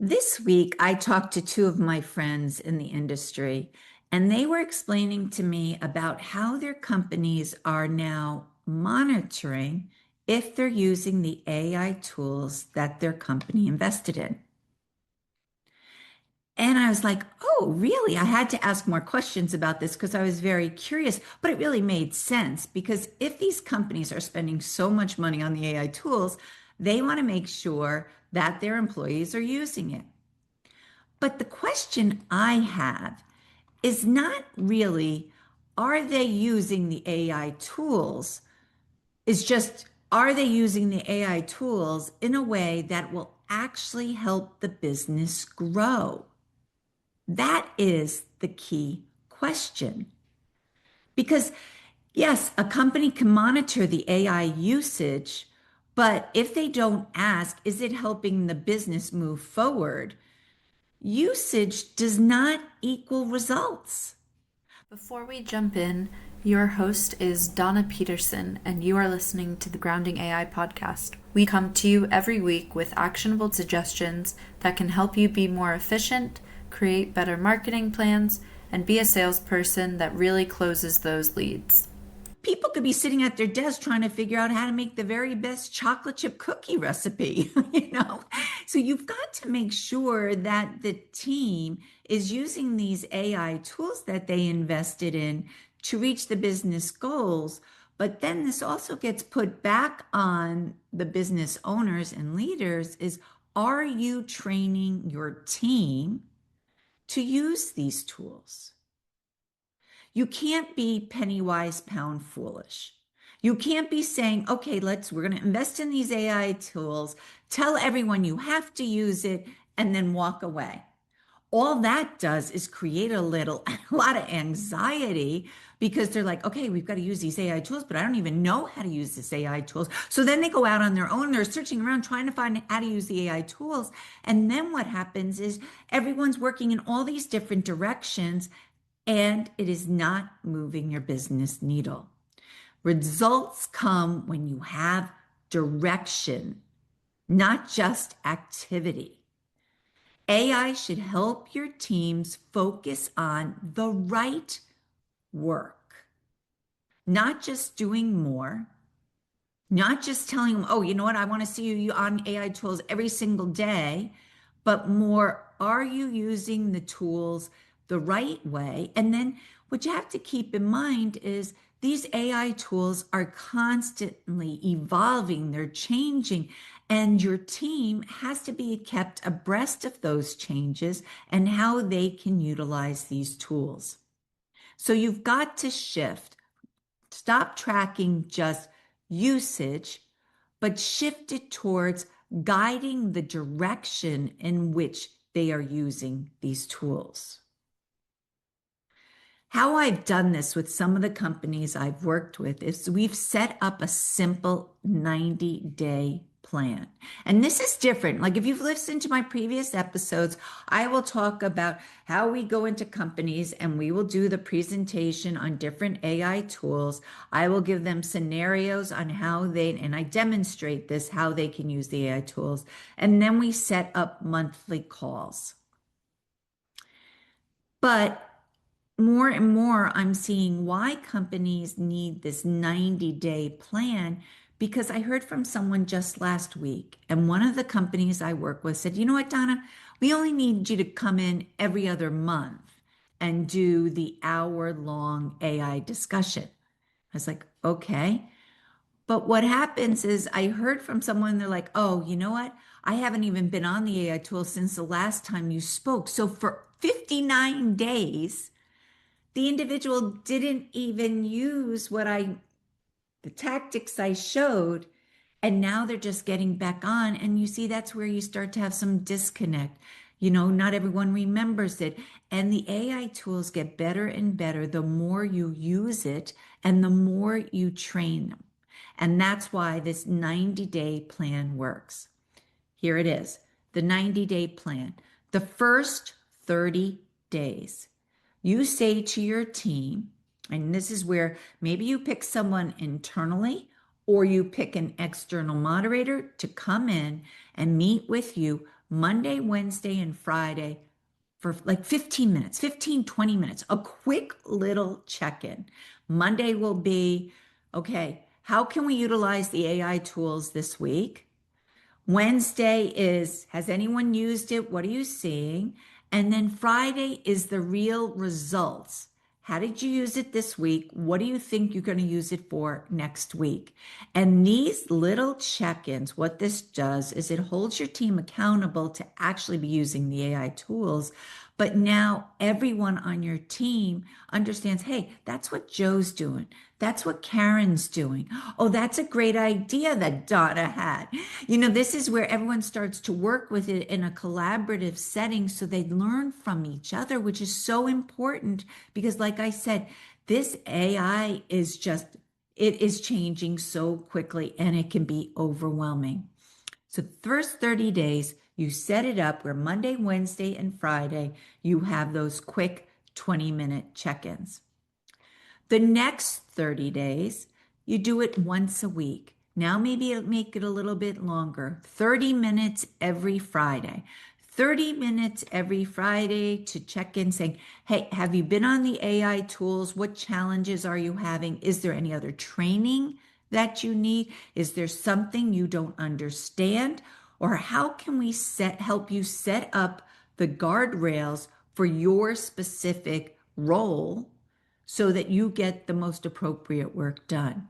This week, I talked to two of my friends in the industry, and they were explaining to me about how their companies are now monitoring if they're using the AI tools that their company invested in. And I was like, oh, really? I had to ask more questions about this because I was very curious, but it really made sense because if these companies are spending so much money on the AI tools, they want to make sure that their employees are using it. But the question I have is not really, are they using the AI tools? Is just, are they using the AI tools in a way that will actually help the business grow? That is the key question. Because, yes, a company can monitor the AI usage, but if they don't ask, is it helping the business move forward? Usage does not equal results. Before we jump in, your host is Donna Peterson, and you are listening to the Grounding AI podcast. We come to you every week with actionable suggestions that can help you be more efficient, create better marketing plans, and be a salesperson that really closes those leads. People could be sitting at their desk trying to figure out how to make the very best chocolate chip cookie recipe, you know? So you've got to make sure that the team is using these AI tools that they invested in to reach the business goals. But then this also gets put back on the business owners and leaders is, are you training your team to use these tools? You can't be penny wise, pound foolish. You can't be saying, okay, we're going to invest in these AI tools, tell everyone you have to use it, and then walk away. All that does is create a lot of anxiety because they're like, okay, we've got to use these AI tools, but I don't even know how to use this AI tools. So then they go out on their own, they're searching around trying to find how to use the AI tools. And then what happens is everyone's working in all these different directions and it is not moving your business needle. Results come when you have direction, not just activity. AI should help your teams focus on the right work, not just doing more, not just telling them, oh, you know what, I want to see you on AI tools every single day, but more, are you using the tools the right way? And then what you have to keep in mind is these AI tools are constantly evolving, they're changing, and your team has to be kept abreast of those changes and how they can utilize these tools. So you've got to shift. Stop tracking just usage, but shift it towards guiding the direction in which they are using these tools. How I've done this with some of the companies I've worked with is we've set up a simple 90-day plan. And this is different. Like if you've listened to my previous episodes, I will talk about how we go into companies and we will do the presentation on different AI tools. I will give them scenarios on and I demonstrate this, how they can use the AI tools. And then we set up monthly calls. But more and more, I'm seeing why companies need this 90-day plan because I heard from someone just last week, and one of the companies I work with said, you know what, Donna, we only need you to come in every other month and do the hour-long AI discussion. I was like, okay. But what happens is I heard from someone, they're like, oh, you know what? I haven't even been on the AI tool since the last time you spoke. So for 59 days, the individual didn't even use the tactics I showed, and now they're just getting back on. And you see, that's where you start to have some disconnect. You know, not everyone remembers it. And the AI tools get better and better the more you use it and the more you train them. And that's why this 90-day plan works. Here it is, the 90-day plan. The first 30 days. You say to your team, and this is where maybe you pick someone internally or you pick an external moderator to come in and meet with you Monday, Wednesday, and Friday for like 15 minutes, 15, 20 minutes, a quick little check-in. Monday will be, okay, how can we utilize the AI tools this week? Wednesday is, has anyone used it? What are you seeing? And then Friday is the real results. How did you use it this week? What do you think you're going to use it for next week? And these little check-ins, what this does is it holds your team accountable to actually be using the AI tools. But now everyone on your team understands, hey, that's what Joe's doing. That's what Karen's doing. Oh, that's a great idea that Donna had. This is where everyone starts to work with it in a collaborative setting so they learn from each other, which is so important because, like I said, this AI is just, it is changing so quickly and it can be overwhelming. So, the first 30 days, you set it up where Monday, Wednesday, and Friday, you have those quick 20-minute check ins. The next 30 days, you do it once a week. Now, maybe make it a little bit longer, 30 minutes every Friday. 30 minutes every Friday to check in saying, hey, have you been on the AI tools? What challenges are you having? Is there any other training that you need? Is there something you don't understand? Or how can we help you set up the guardrails for your specific role so that you get the most appropriate work done?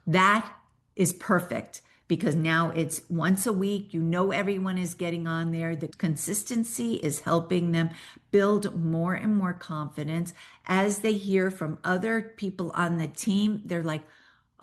That is perfect because now it's once a week. Everyone is getting on there. The consistency is helping them build more and more confidence. As they hear from other people on the team, they're like,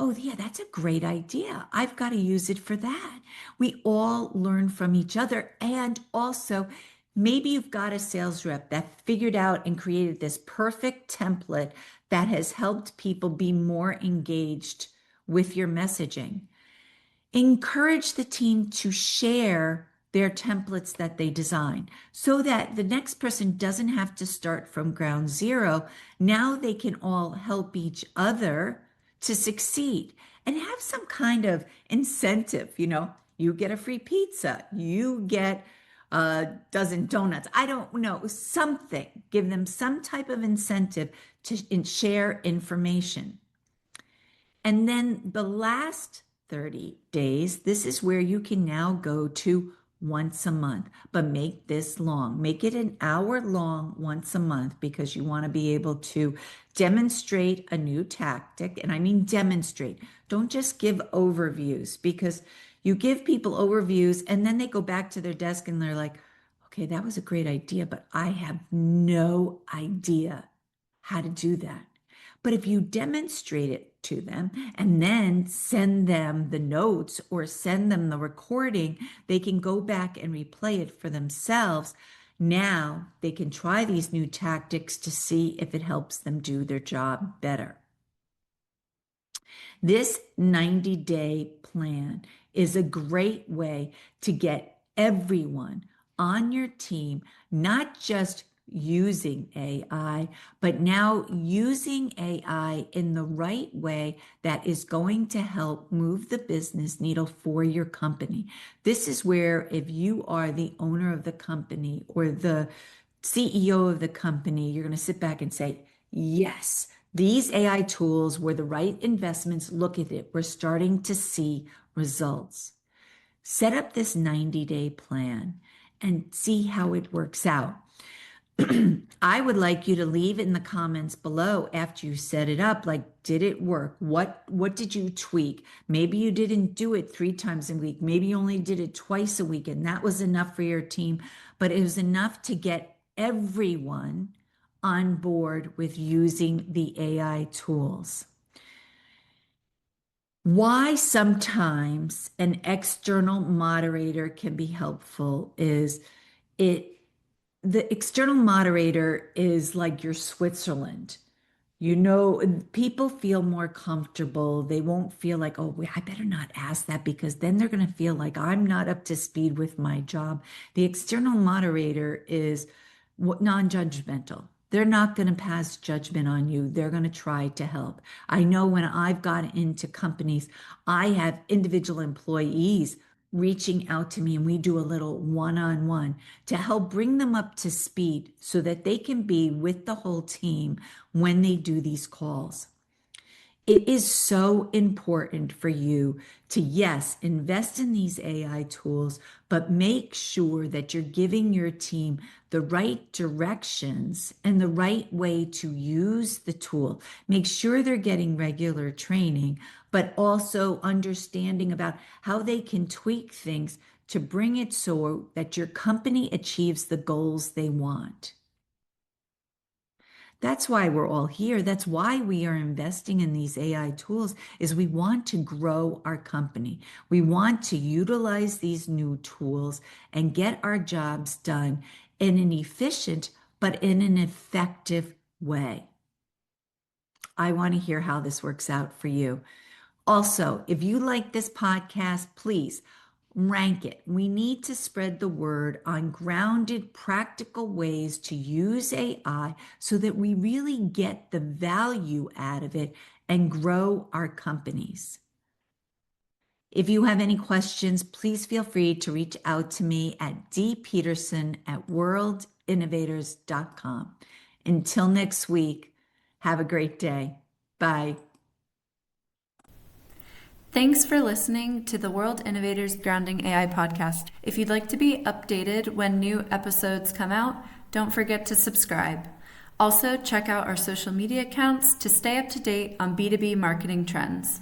oh, yeah, that's a great idea. I've got to use it for that. We all learn from each other. And also, maybe you've got a sales rep that figured out and created this perfect template that has helped people be more engaged with your messaging. Encourage the team to share their templates that they design so that the next person doesn't have to start from ground zero. Now they can all help each other to succeed and have some kind of incentive. You get a free pizza, you get a dozen donuts. I don't know, something. Give them some type of incentive to share information. And then the last 30 days, this is where you can now go to once a month, but make this long. Make it an hour long once a month because you want to be able to demonstrate a new tactic. And I mean demonstrate. Don't just give overviews because you give people overviews and then they go back to their desk and they're like, okay, that was a great idea, but I have no idea how to do that. But if you demonstrate it to them and then send them the notes or send them the recording, they can go back and replay it for themselves. Now they can try these new tactics to see if it helps them do their job better. This 90-day plan is a great way to get everyone on your team, not just using AI, but now using AI in the right way that is going to help move the business needle for your company. This is where if you are the owner of the company or the CEO of the company, you're going to sit back and say, yes, these AI tools were the right investments. Look at it. We're starting to see results. Set up this 90-day plan and see how it works out. I would like you to leave in the comments below after you set it up, like, did it work? What did you tweak? Maybe you didn't do it 3 times a week. Maybe you only did it twice a week, and that was enough for your team, but it was enough to get everyone on board with using the AI tools. Why sometimes an external moderator can be helpful is it the external moderator is like your Switzerland. People feel more comfortable. They won't feel like, oh, I better not ask that because then they're going to feel like I'm not up to speed with my job. The external moderator is non-judgmental. They're not going to pass judgment on you. They're going to try to help. I know when I've got into companies, I have individual employees reaching out to me and we do a little one-on-one to help bring them up to speed so that they can be with the whole team when they do these calls. It is so important for you to, yes, invest in these AI tools, but make sure that you're giving your team the right directions and the right way to use the tool. Make sure they're getting regular training, but also understanding about how they can tweak things to bring it so that your company achieves the goals they want. That's why we're all here. That's why we are investing in these AI tools is we want to grow our company. We want to utilize these new tools and get our jobs done in an efficient but in an effective way. I want to hear how this works out for you. Also, if you like this podcast, please rank it. We need to spread the word on grounded, practical ways to use AI so that we really get the value out of it and grow our companies. If you have any questions, please feel free to reach out to me at dpeterson@worldinnovators.com. Until next week, have a great day. Bye. Thanks for listening to the World Innovators Grounding AI podcast. If you'd like to be updated when new episodes come out, don't forget to subscribe. Also, check out our social media accounts to stay up to date on B2B marketing trends.